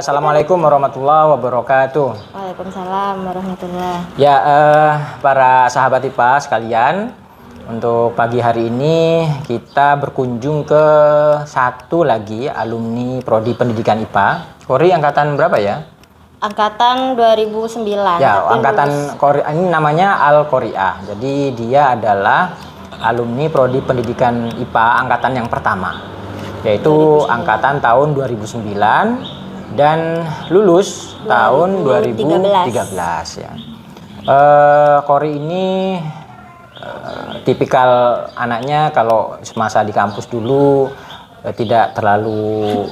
Assalamualaikum warahmatullahi wabarakatuh. Waalaikumsalam warahmatullahi. Ya, para sahabat IPA sekalian, untuk pagi hari ini kita berkunjung ke satu lagi alumni Prodi Pendidikan IPA. Kori angkatan berapa ya? Angkatan 2009. Ya, angkatan Kori ini namanya Al Qoriah. Jadi dia adalah alumni Prodi Pendidikan IPA angkatan yang pertama, yaitu 2009. Angkatan tahun 2009 dan lulus tahun 2013 ya. Kori ini tipikal anaknya kalau semasa di kampus dulu tidak terlalu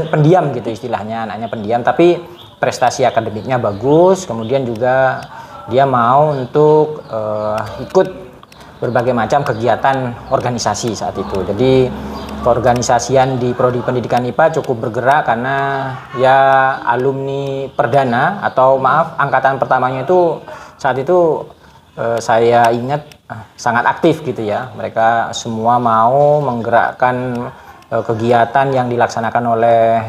pendiam gitu istilahnya, anaknya pendiam, tapi prestasi akademiknya bagus. Kemudian juga dia mau untuk ikut berbagai macam kegiatan organisasi saat itu. Jadi keorganisasian di Prodi Pendidikan IPA cukup bergerak karena ya alumni perdana atau angkatan pertamanya itu saat itu saya ingat sangat aktif gitu ya. Mereka semua mau menggerakkan kegiatan yang dilaksanakan oleh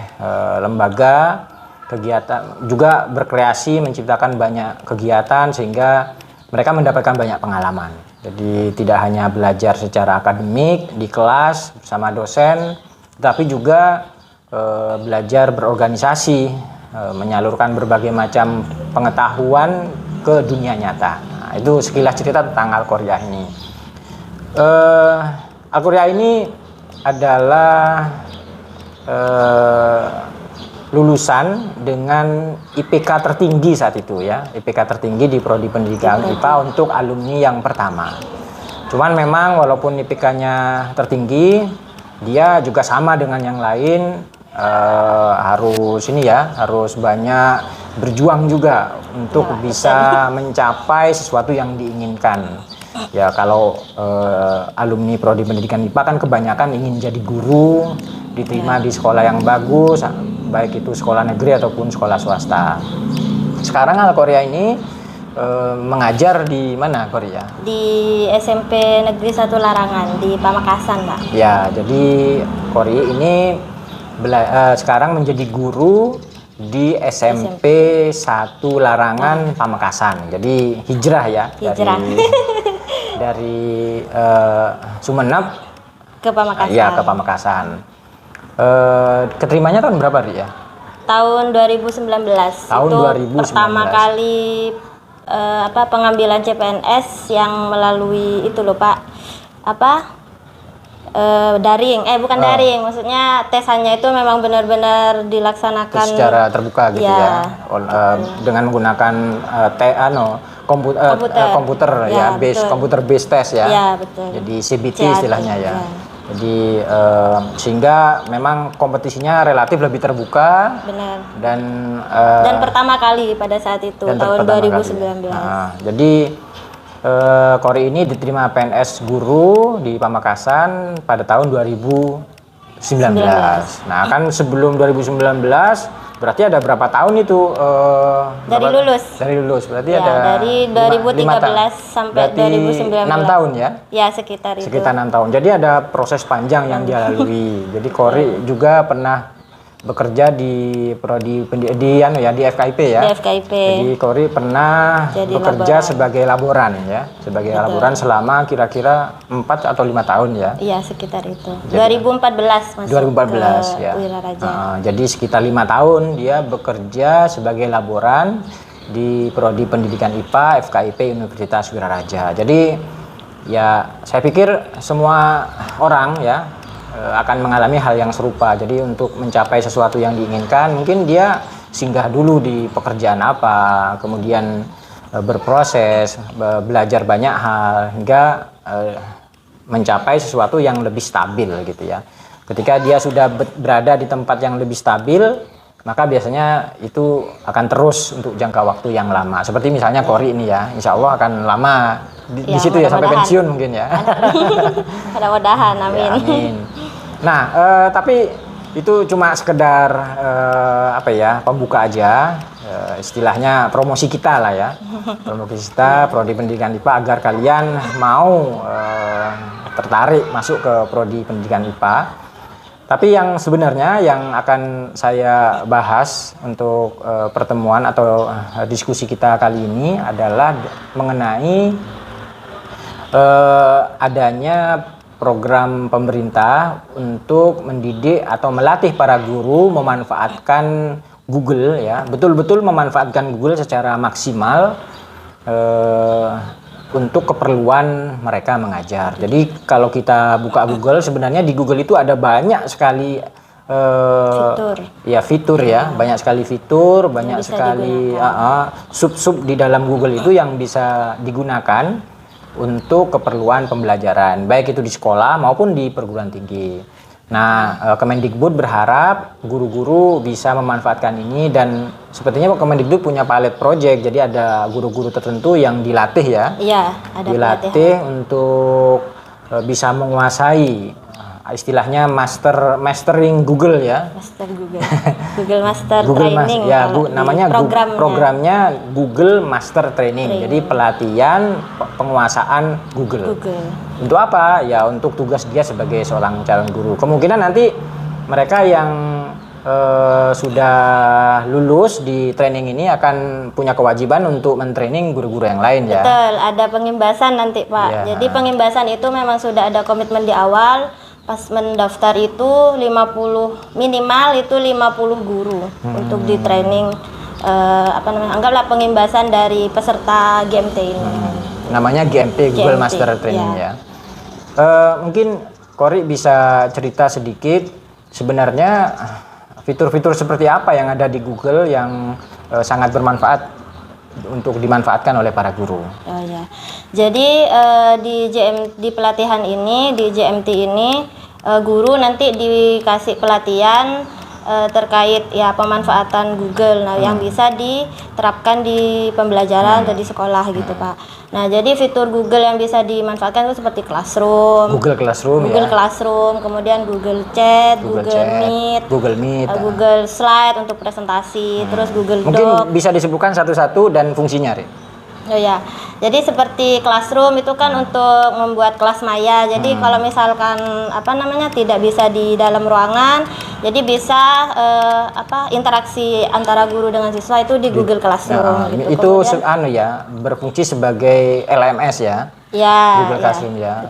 lembaga, kegiatan juga berkreasi menciptakan banyak kegiatan sehingga mereka mendapatkan banyak pengalaman. Jadi tidak hanya belajar secara akademik di kelas bersama dosen, tapi juga belajar berorganisasi, menyalurkan berbagai macam pengetahuan ke dunia nyata. Nah, itu sekilas cerita tentang Al Qoriah ini. Al Qoriah ini adalah lulusan dengan IPK tertinggi saat itu ya, IPK tertinggi di Prodi Pendidikan IPA untuk alumni yang pertama. Cuman memang walaupun IPK-nya tertinggi, dia juga sama dengan yang lain, harus banyak berjuang juga untuk bisa mencapai sesuatu yang diinginkan. Ya kalau alumni Prodi Pendidikan IPA kan kebanyakan ingin jadi guru, diterima di sekolah yang bagus, baik itu sekolah negeri ataupun sekolah swasta. Sekarang Al Qoriah ini mengajar di mana, Qoriah? Di SMP Negeri 1 Larangan di Pamekasan, Pak. Ya, jadi Qoriah ini sekarang menjadi guru di SMP 1 Larangan Pamekasan. Jadi hijrah ya. Hijrah. Dari Sumeneb ke Pamekasan. Ya, ke Pamekasan. Keterimanya tahun berapa, Ri ya? Tahun 2019. Tahun itu 2019. Pertama kali pengambilan CPNS yang melalui itu loh, Pak. Daring. Bukan daring, maksudnya tesannya itu memang benar-benar dilaksanakan secara terbuka gitu ya. Dengan menggunakan komputer ya, komputer based test ya. Ya, betul. Jadi CBT istilahnya ya. Jadi sehingga memang kompetisinya relatif lebih terbuka. Benar. Dan pertama kali pada saat itu tahun 2019. Nah, jadi Kori ini diterima PNS guru di Pamekasan pada tahun 2019. Nah, kan sebelum 2019 berarti ada berapa tahun itu? Dari lulus berarti ya, ada dari 2013 sampai 2019. 6 tahun ya? Ya, sekitar itu. Sekitar 6 tahun. Jadi ada proses panjang yang dia lalui. Jadi Kori juga pernah bekerja di Prodi di FKIP ya. Di FKIP. Jadi Kori pernah bekerja sebagai laboran ya, sebagai laboran selama kira-kira 4 atau 5 tahun ya. Iya, sekitar itu. Jadi, 2014 masuk 2014 ke ya. Wiraraja. Jadi sekitar 5 tahun dia bekerja sebagai laboran di Prodi Pendidikan IPA FKIP Universitas Wiraraja. Jadi ya saya pikir semua orang ya akan mengalami hal yang serupa. Jadi untuk mencapai sesuatu yang diinginkan, mungkin dia singgah dulu di pekerjaan apa, kemudian berproses, belajar banyak hal hingga mencapai sesuatu yang lebih stabil gitu ya. Ketika dia sudah berada di tempat yang lebih stabil, maka biasanya itu akan terus untuk jangka waktu yang lama. Seperti misalnya Kori ini ya, insya Allah akan lama di situ ya sampai pensiun mungkin ya. Mudah-mudahan, amin. Ya, amin. Nah, tapi itu cuma sekedar pembuka aja, istilahnya promosi kita lah ya, promosi kita Prodi Pendidikan IPA agar kalian mau tertarik masuk ke Prodi Pendidikan IPA. Tapi yang sebenarnya yang akan saya bahas untuk pertemuan atau diskusi kita kali ini adalah mengenai adanya program pemerintah untuk mendidik atau melatih para guru memanfaatkan Google ya, betul-betul memanfaatkan Google secara maksimal untuk keperluan mereka mengajar. Jadi kalau kita buka Google, sebenarnya di Google itu ada banyak sekali fitur ya, banyak sekali fitur, banyak sekali sub-sub di dalam Google itu yang bisa digunakan untuk keperluan pembelajaran, baik itu di sekolah maupun di perguruan tinggi. Nah, Kemendikbud berharap guru-guru bisa memanfaatkan ini, dan sepertinya Kemendikbud punya pilot project, jadi ada guru-guru tertentu yang dilatih ya. Iya, ada dilatih pelatihan untuk bisa menguasai istilahnya mastering Google ya. Master Google. Google Master Google Training. namanya programnya Google Master Training. Jadi pelatihan penguasaan Google. Untuk apa? Ya untuk tugas dia sebagai seorang calon guru. Kemungkinan nanti mereka yang sudah lulus di training ini akan punya kewajiban untuk mentraining guru-guru yang lain ya. Betul, ada pengimbasan nanti Pak. Ya. Jadi pengimbasan itu memang sudah ada komitmen di awal. Pas mendaftar itu 50 minimal itu 50 guru untuk di training anggaplah pengimbasan dari peserta GMT ini. Namanya GMT, Google Master Training ya. Mungkin Kori bisa cerita sedikit sebenarnya fitur-fitur seperti apa yang ada di Google yang sangat bermanfaat untuk dimanfaatkan oleh para guru. Oh ya. Jadi di pelatihan ini, di GMT ini guru nanti dikasih pelatihan terkait ya pemanfaatan Google yang bisa diterapkan di pembelajaran atau di sekolah gitu Pak. Nah, jadi fitur Google yang bisa dimanfaatkan itu seperti Classroom, Google Classroom, kemudian Google Chat, Google Meet, Google Slide untuk presentasi, terus Google Doc. Mungkin bisa disebutkan satu-satu dan fungsinya, Ri. Oh ya, jadi seperti Classroom itu kan untuk membuat kelas maya. Jadi kalau misalkan tidak bisa di dalam ruangan, jadi bisa interaksi antara guru dengan siswa itu di Google Classroom. Itu kemudian, berfungsi sebagai LMS ya. Ya. Google Classroom ya.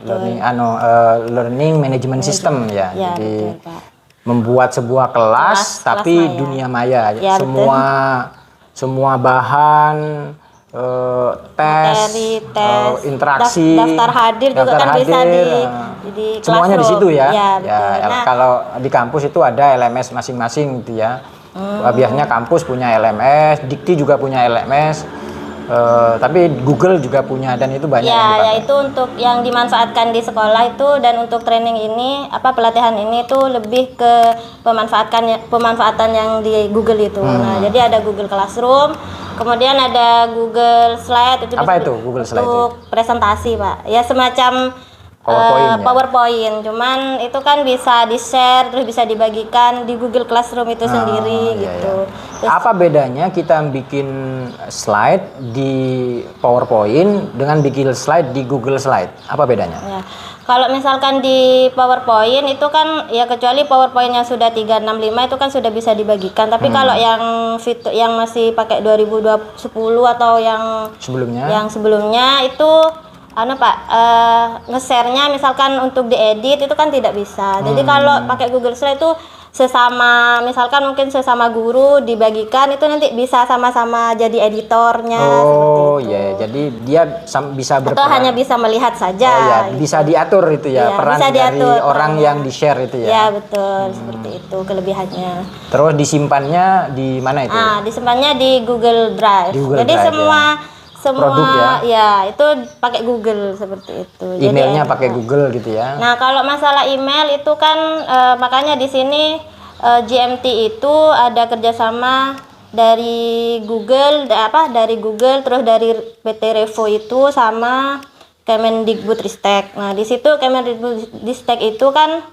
Learning Management System ya. Jadi betul, membuat sebuah kelas tapi maya. Dunia maya. Ya, semua bahan tes, interaksi, daftar hadir juga kan bisa di semuanya di situ ya. Nah, kalau di kampus itu ada LMS masing-masing gitu ya. Biasanya kampus punya LMS, Dikti juga punya LMS, tapi Google juga punya, dan itu banyak. Ya itu untuk yang dimanfaatkan di sekolah itu, dan untuk training ini pelatihan ini tuh lebih ke pemanfaatan yang di Google itu. Nah, jadi ada Google Classroom. Kemudian ada Google Slide itu apa itu Google Slide untuk presentasi Pak. Ya semacam PowerPoint. Cuman itu kan bisa di-share terus bisa dibagikan di Google Classroom itu sendiri gitu. Terus, apa bedanya kita bikin slide di PowerPoint dengan bikin slide di Google Slide? Apa bedanya? Ya. Kalau misalkan di PowerPoint itu kan ya kecuali PowerPoint yang sudah 365 itu kan sudah bisa dibagikan. Tapi kalau yang fitur yang masih pakai 2010 atau yang sebelumnya itu nge-share-nya misalkan untuk diedit itu kan tidak bisa. Jadi kalau pakai Google Slide itu mungkin sesama guru dibagikan, itu nanti bisa sama-sama jadi editornya. Oh iya, jadi dia bisa berperan. Atau hanya bisa melihat saja. Oh iya, bisa diatur itu ya, peran dari orang yang di-share itu ya. Iya betul, seperti itu kelebihannya. Terus disimpannya di mana itu? Disimpannya di Google Drive. Jadi semua ya itu pakai Google seperti itu. Emailnya pakai Google gitu ya. Nah kalau masalah email itu kan makanya di sini GMT itu ada kerjasama dari Google, terus dari PT Revo itu sama Kemendikbudristek. Nah di situ Kemendikbudristek itu kan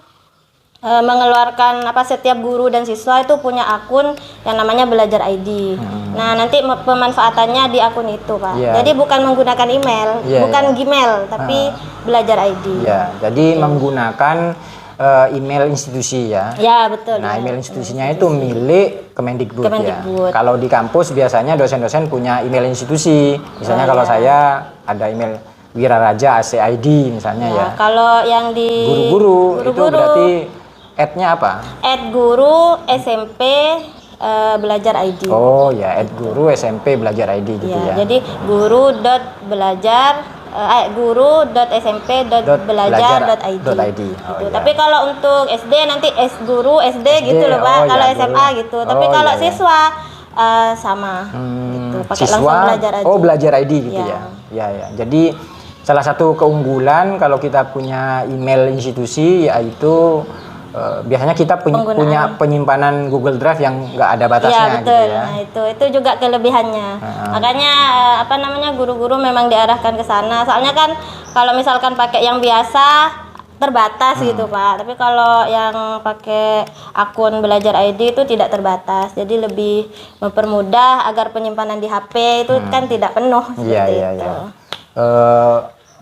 mengeluarkan setiap guru dan siswa itu punya akun yang namanya Belajar ID. Nah nanti pemanfaatannya di akun itu Pak. Jadi bukan menggunakan email, bukan Gmail, tapi Belajar ID. Jadi menggunakan email institusi ya. Ya, betul. Nah, ya. email institusinya itu milik Kemendikbud, Kemendikbud. ya. Kalau di kampus biasanya dosen-dosen punya email institusi. Misalnya kalau saya ada email Wiraraja ACID misalnya ya. Kalau yang di Guru-guru itu berarti @-nya apa? @guru SMP belajar ID. Oh ya, @guru SMP belajar ID gitu Ya, ya. jadi guru.smp.belajar.id. .id. Oh, Gitu. iya. Tapi kalau untuk SD nanti guru SD gitu loh Pak. oh, Kalau ya, SMA guru. gitu. Tapi Oh, kalau iya, iya. siswa sama gitu. Pakai Siswa, langsung belajar aja. oh belajar ID gitu Ya. ya. Ya ya. Jadi salah satu keunggulan kalau kita punya email institusi yaitu biasanya kita punya penyimpanan Google Drive yang nggak ada batasnya Iya betul. gitu ya. Nah itu juga kelebihannya. Makanya guru-guru memang diarahkan ke sana. Soalnya kan kalau misalkan pakai yang biasa terbatas gitu Pak. Tapi kalau yang pakai akun belajar ID itu tidak terbatas. Jadi lebih mempermudah agar penyimpanan di HP itu kan tidak penuh. Iya seperti iya itu. iya.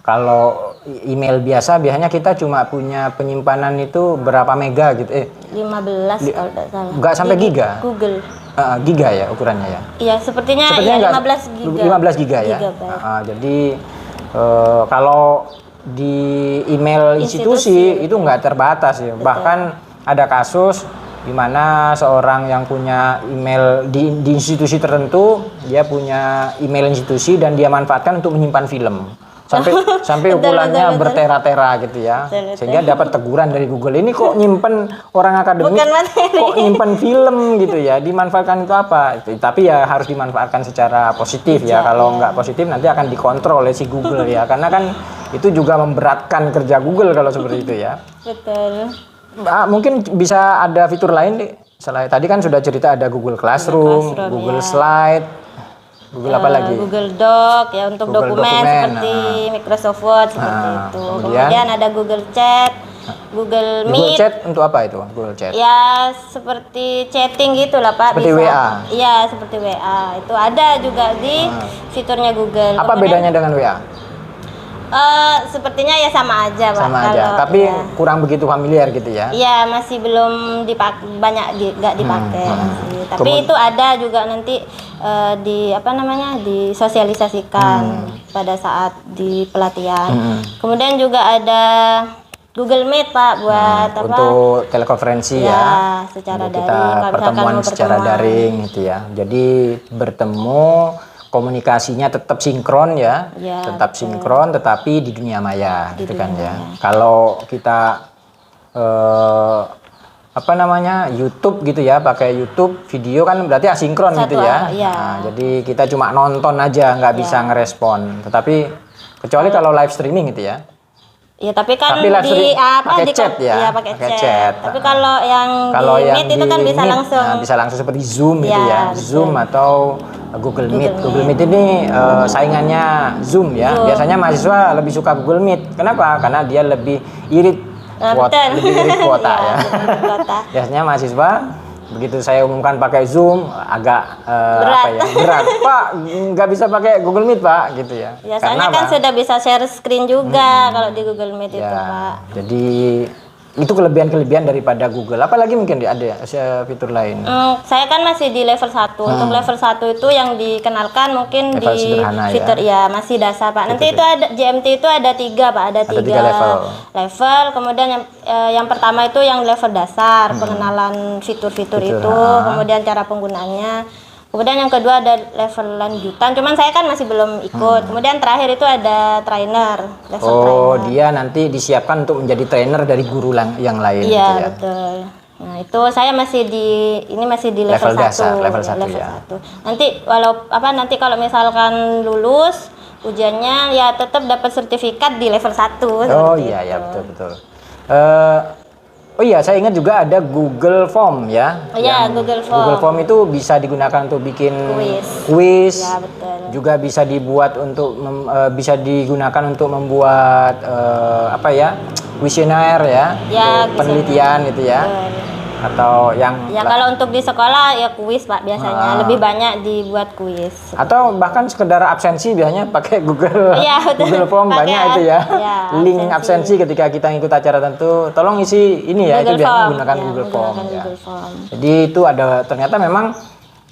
Kalau email biasa biasanya kita cuma punya penyimpanan itu berapa mega gitu 15 kalau tidak salah. Nggak sampai Di giga? Google. Giga ya ukurannya ya. Iya, sepertinya Sepertinya ya, nggak- 15 15 giga giga. ya. Gigabyte. Jadi kalau di email institusi itu nggak terbatas ya. Bahkan ada kasus di mana seorang yang punya email di institusi tertentu, dia punya email institusi dan dia manfaatkan untuk menyimpan film. Sampai ukurannya bertera-tera gitu ya. Betul. Sehingga dapat teguran dari Google. Ini kok nyimpen orang akademik, Bukan materi. kok nyimpen film gitu ya. Dimanfaatkan itu apa? Tapi ya harus dimanfaatkan secara positif ya. Kalau nggak positif nanti akan dikontrol oleh si Google ya. Karena kan itu juga memberatkan kerja Google kalau seperti itu ya. Betul. Mungkin bisa ada fitur lain deh. Selain tadi kan sudah cerita ada Google Classroom, Google ya. Slide, Google apa lagi? Google Doc ya untuk Google dokumen Dokumen, seperti Microsoft Word seperti itu. Kemudian ada Google Chat, Google Google Meet. Chat untuk apa itu? Google Chat. Ya seperti chatting gitulah Pak. Seperti WA? Iya seperti WA. Itu ada juga di fiturnya Google. Apa bedanya dengan WA? Sepertinya ya sama aja Pak. Sama aja, Kalau, tapi ya. kurang begitu familiar gitu ya. Iya masih belum nggak dipakai masih. Tapi itu ada juga nanti disosialisasikan pada saat di pelatihan. Kemudian juga ada Google Meet Pak buat untuk telekonferensi ya. Secara untuk daring. kita Kalau misalkan pertemuan mau secara daring gitu ya. Jadi bertemu komunikasinya tetap sinkron ya, tetap sinkron tetapi di dunia maya gitu kan ya. Kalau kita YouTube gitu ya, pakai YouTube video kan berarti asinkron gitu ya. Nah, jadi kita cuma nonton aja nggak bisa ngerespon. Tetapi kecuali kalau live streaming gitu ya. Ya tapi kan pakai chat ya. Iya pakai chat. Tapi kalau yang di Meet itu kan bisa langsung. Nah, bisa langsung seperti Zoom gitu ya. Betul. Zoom atau Google Meet. Google Meet ini saingannya Zoom ya. Biasanya mahasiswa lebih suka Google Meet. Kenapa? Karena dia lebih irit lebih irit kuota ya. Biasanya mahasiswa begitu saya umumkan pakai Zoom agak berat. Pak, nggak bisa pakai Google Meet Pak gitu ya. Biasanya kan sudah bisa share screen juga kalau di Google Meet itu Pak. Jadi itu kelebihan-kelebihan daripada Google. Apalagi mungkin ada fitur lain. Saya kan masih di level 1. Untuk level 1 itu yang dikenalkan mungkin level di fitur masih dasar Pak. Nanti itu ada GMT itu ada 3 Pak, ada 3 level. Kemudian yang pertama itu yang level dasar, pengenalan fitur-fitur itu, kemudian cara penggunaannya. Kemudian yang kedua ada level lanjutan, cuman saya kan masih belum ikut. Kemudian terakhir itu ada trainer, level trainer. Dia nanti disiapkan untuk menjadi trainer dari guru yang lain. Iya, gitu ya? Betul. Nah, itu saya masih di level 1. Dasar, level 1 ya. 1. Nanti kalau misalkan lulus ujiannya ya tetap dapat sertifikat di level 1. Oh iya, ya betul. Oh iya, saya ingat juga ada Google Form ya. Iya, Google Form. Google Form itu bisa digunakan untuk bikin kuis. Ya, betul. Juga bisa dibuat untuk bisa digunakan untuk membuat kuesioner ya, untuk penelitian gitu ya. Betul. atau yang Ya kalau untuk di sekolah ya kuis Pak biasanya, lebih banyak dibuat kuis. atau bahkan sekedar absensi biasanya pakai Google Iya, betul. Google Form Pakai, banyak itu ya. ya, Link absensi ketika kita ikut acara tertentu, tolong isi ini ya, itu Google biasanya Form. menggunakan Ya, Google Form menggunakan ya. Google Form. Jadi itu ada, ternyata memang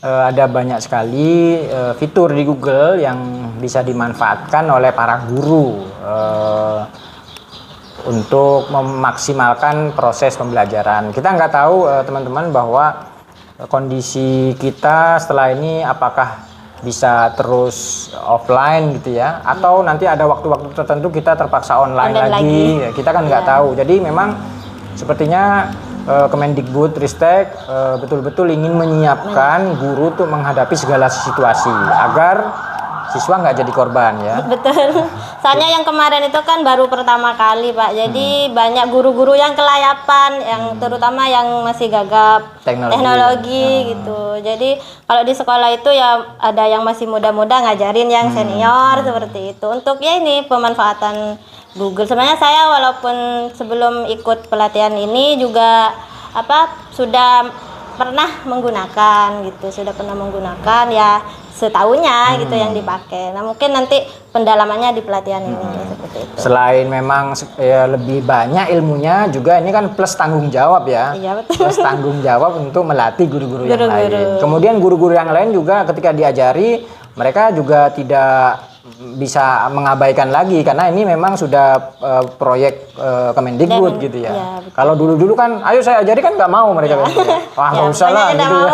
ada banyak sekali fitur di Google yang bisa dimanfaatkan oleh para guru untuk memaksimalkan proses pembelajaran. Kita nggak tahu teman-teman bahwa kondisi kita setelah ini apakah bisa terus offline gitu ya, atau nanti ada waktu-waktu tertentu kita terpaksa online lagi. Ya, kita kan nggak tahu. Jadi memang sepertinya Kemendikbudristek betul-betul ingin menyiapkan guru untuk menghadapi segala situasi agar siswa nggak jadi korban ya. Betul. Soalnya yang kemarin itu kan baru pertama kali Pak. Jadi banyak guru-guru yang kelayapan, yang terutama yang masih gagap teknologi gitu. Jadi kalau di sekolah itu ya ada yang masih muda-muda ngajarin yang senior seperti itu. Untuk ya ini pemanfaatan Google. Sebenarnya saya walaupun sebelum ikut pelatihan ini juga sudah pernah menggunakan gitu, ya setahunnya gitu yang dipakai. Nah mungkin nanti pendalamannya di pelatihan ini seperti itu. Selain memang ya, lebih banyak ilmunya juga ini kan plus tanggung jawab ya. Iya, betul. Plus tanggung jawab untuk melatih guru-guru yang lain. Kemudian guru-guru yang lain juga ketika diajari mereka juga tidak bisa mengabaikan lagi karena ini memang sudah proyek Kemendikbud gitu ya. Ya kalau dulu-dulu kan ayo saya ajari kan nggak mau mereka kan. Wah nggak usah lah gitu ya.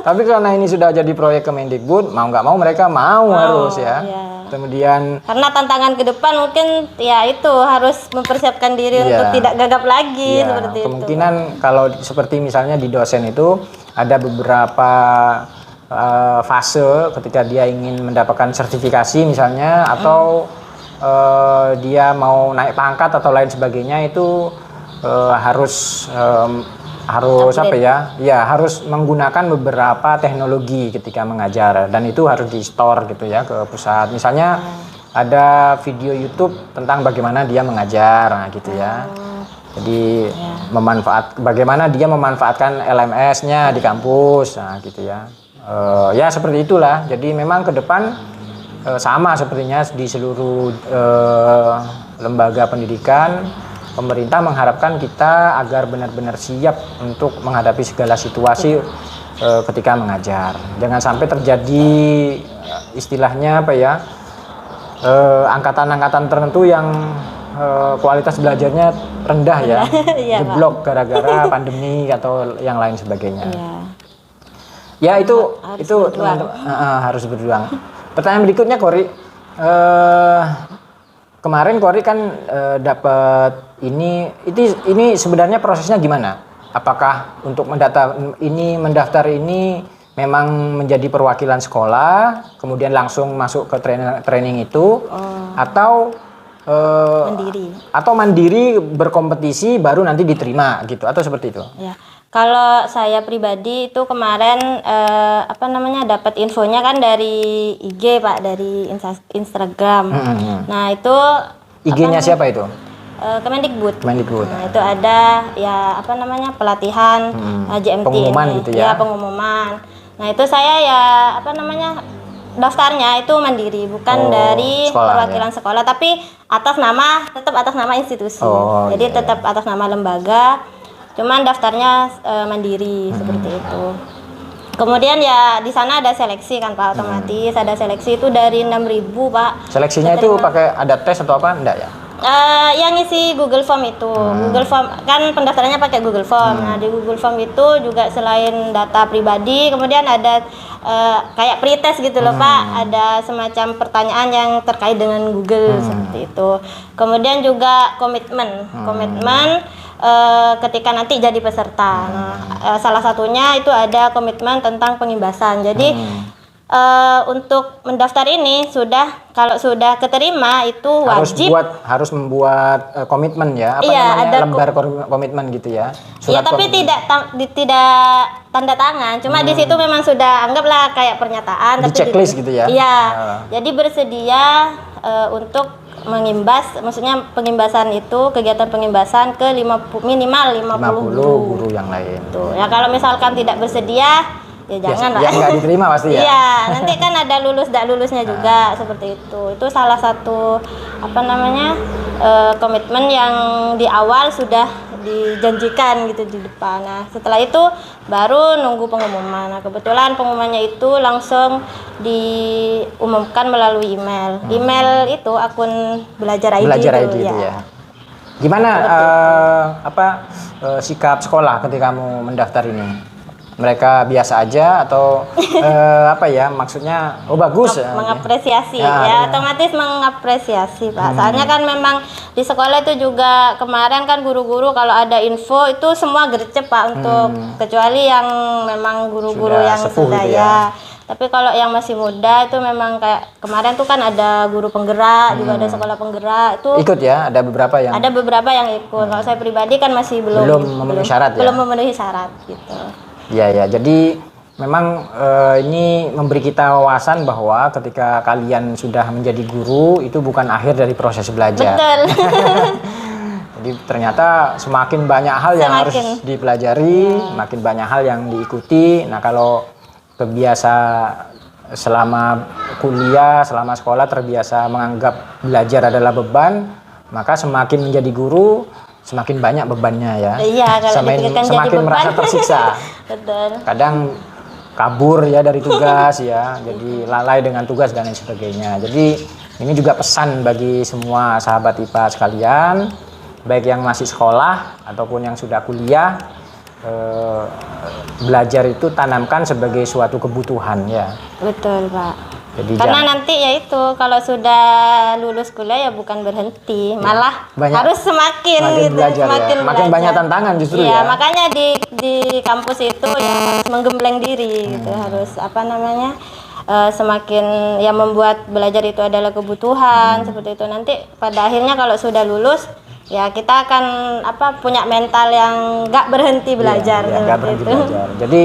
Tapi karena ini sudah jadi proyek Kemendikbud, mau nggak mau mereka mau harus ya. Kemudian karena tantangan ke depan mungkin ya itu harus mempersiapkan diri untuk tidak gagap lagi seperti itu. Kemungkinan kalau seperti misalnya di dosen itu ada beberapa fase ketika dia ingin mendapatkan sertifikasi misalnya atau dia mau naik pangkat atau lain sebagainya itu harus harus menggunakan beberapa teknologi ketika mengajar dan itu harus di store gitu ya ke pusat. Misalnya ada video YouTube tentang bagaimana dia mengajar, nah gitu ya. Jadi bagaimana dia memanfaatkan LMS-nya di kampus, nah gitu ya. Ya seperti itulah. Jadi memang ke depan sama sepertinya di seluruh lembaga pendidikan, pemerintah mengharapkan kita agar benar-benar siap untuk menghadapi segala situasi ketika mengajar. Jangan sampai terjadi istilahnya angkatan-angkatan tertentu yang kualitas belajarnya rendah ya, jeblok gara-gara pandemi atau yang lain sebagainya. Ya itu harus berjuang. Pertanyaan berikutnya Kori, kemarin Kori kan dapat ini sebenarnya prosesnya gimana? Apakah untuk mendaftar ini memang menjadi perwakilan sekolah, kemudian langsung masuk ke training itu, atau mandiri berkompetisi baru nanti diterima gitu, atau seperti itu? Ya. Kalau saya pribadi itu kemarin dapat infonya kan dari IG Pak, dari Instagram. Nah itu IG-nya siapa itu? Kemendikbud. Kemendikbud. Nah itu ada ya pelatihan JMT pengumuman ini. Gitu ya? Ya pengumuman. Nah itu saya ya daftarnya itu mandiri, bukan dari perwakilan sekolah, tapi tetap atas nama institusi. Jadi tetap atas nama lembaga. Cuman daftarnya mandiri seperti itu. Kemudian ya di sana ada seleksi kan Pak, otomatis ada seleksi itu dari 6.000 Pak. Seleksinya itu pakai ada tes atau apa enggak ya? Yang ngisi Google Form itu. Google Form kan pendaftarannya pakai Google Form. Nah, di Google Form itu juga selain data pribadi, kemudian ada kayak pretest gitu loh Pak. Ada semacam pertanyaan yang terkait dengan Google seperti itu. Kemudian juga komitmen ketika nanti jadi peserta. Nah, salah satunya itu ada komitmen tentang pengimbasan. Jadi untuk mendaftar ini kalau sudah keterima itu wajib harus membuat komitmen ya, ada lembar komitmen gitu ya. Iya, tapi tidak tanda tangan. Cuma di situ memang sudah anggaplah kayak pernyataan di checklist gitu ya. Iya. Jadi bersedia untuk mengimbas, maksudnya pengimbasan itu kegiatan pengimbasan ke minimal 50 guru yang lain. Tuh. Ya kalau misalkan tidak bersedia ya jangan lah. Ya nggak diterima pasti ya. Iya, nanti kan ada lulus tidak lulusnya juga seperti itu. Itu salah satu komitmen yang di awal sudah dijanjikan gitu di depan. Nah, setelah itu baru nunggu pengumuman. Nah, kebetulan pengumumannya itu langsung diumumkan melalui email. Email itu akun Belajar ID. Belajar ID itu ya. Gimana sikap sekolah ketika kamu mendaftar ini? Mereka biasa aja atau maksudnya bagus mengapresiasi ya, otomatis mengapresiasi Pak. Soalnya kan memang di sekolah itu juga kemarin kan guru-guru kalau ada info itu semua gercep Pak, untuk kecuali yang memang guru-guru yang sudah gitu ya. Tapi kalau yang masih muda itu memang kayak kemarin tuh kan ada guru penggerak, juga ada sekolah penggerak itu ikut ya, ada beberapa yang ikut. Kalau saya pribadi kan masih belum memenuhi syarat ya. Belum memenuhi syarat gitu. Ya, jadi memang ini memberi kita wawasan bahwa ketika kalian sudah menjadi guru itu bukan akhir dari proses belajar. Betul. Jadi ternyata semakin banyak hal yang harus dipelajari, makin banyak hal yang diikuti. Nah, kalau kebiasa selama kuliah, selama sekolah terbiasa menganggap belajar adalah beban, maka semakin menjadi guru semakin banyak bebannya ya. Iya, kalau semakin merasa tersiksa. Betul. Kadang kabur ya dari tugas ya, jadi lalai dengan tugas dan lain sebagainya. Jadi ini juga pesan bagi semua sahabat IPA sekalian, baik yang masih sekolah ataupun yang sudah kuliah, belajar itu tanamkan sebagai suatu kebutuhan ya. Betul Pak. Jadi karena nanti ya itu kalau sudah lulus kuliah ya bukan berhenti, malah harus semakin belajar, makin banyak tantangan justru ya. Makanya di kampus itu ya harus menggembleng diri gitu, harus semakin ya membuat belajar itu adalah kebutuhan seperti itu. Nanti pada akhirnya kalau sudah lulus ya kita akan punya mental yang nggak berhenti belajar. Nggak berhenti belajar. Jadi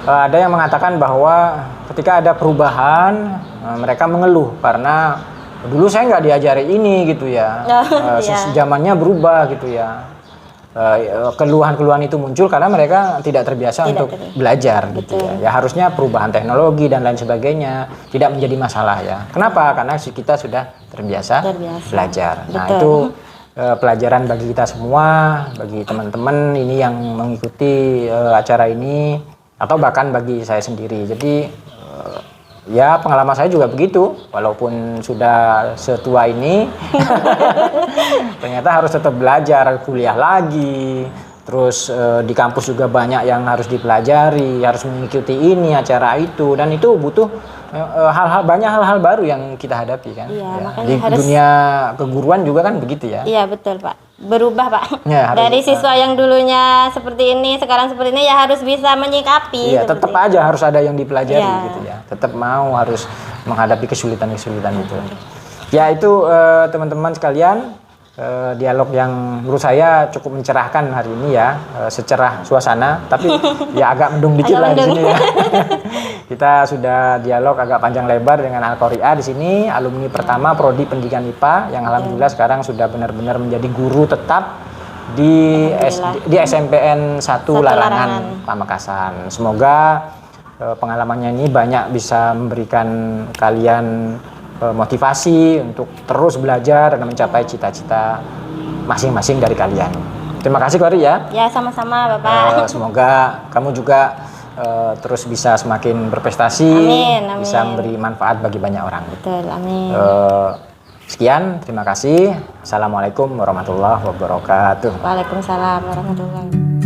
ada yang mengatakan bahwa ketika ada perubahan mereka mengeluh karena dulu saya nggak diajari ini gitu ya. Zamannya berubah gitu ya. Keluhan-keluhan itu muncul karena mereka tidak terbiasa untuk belajar gitu ya. Ya harusnya perubahan teknologi dan lain sebagainya tidak menjadi masalah ya. Kenapa? Karena kita sudah terbiasa. Belajar. Nah, itu pelajaran bagi kita semua, bagi teman-teman ini yang mengikuti acara ini, atau bahkan bagi saya sendiri. Jadi ya pengalaman saya juga begitu, walaupun sudah setua ini ternyata harus tetap belajar, kuliah lagi, terus di kampus juga banyak yang harus dipelajari, harus mengikuti ini acara itu, dan itu butuh banyak hal-hal baru yang kita hadapi kan. Di dunia keguruan juga kan begitu ya. Iya betul Pak, berubah Pak. Ya, dari siswa yang dulunya seperti ini sekarang seperti ini ya harus bisa menyikapi. Iya, tetap aja harus ada yang dipelajari gitu ya. Tetap harus menghadapi kesulitan-kesulitan itu. Ya itu teman-teman sekalian, dialog yang menurut saya cukup mencerahkan hari ini ya, secerah suasana, tapi ya agak mendung dikit lah di sini ya. Kita sudah dialog agak panjang lebar dengan Al-Qari'ah di sini, alumni pertama Prodi Pendidikan IPA yang alhamdulillah sekarang sudah benar-benar menjadi guru tetap di SMPN 1 Larangan Pamekasan. Semoga pengalamannya ini banyak bisa memberikan kalian motivasi untuk terus belajar dan mencapai cita-cita masing-masing dari kalian. Terima kasih Qari ya. Ya sama-sama Bapak. Semoga kamu juga terus bisa semakin berprestasi, amin. Bisa memberi manfaat bagi banyak orang. Betul, amin. Sekian, terima kasih. Assalamualaikum warahmatullahi wabarakatuh. Waalaikumsalam warahmatullahi wabarakatuh.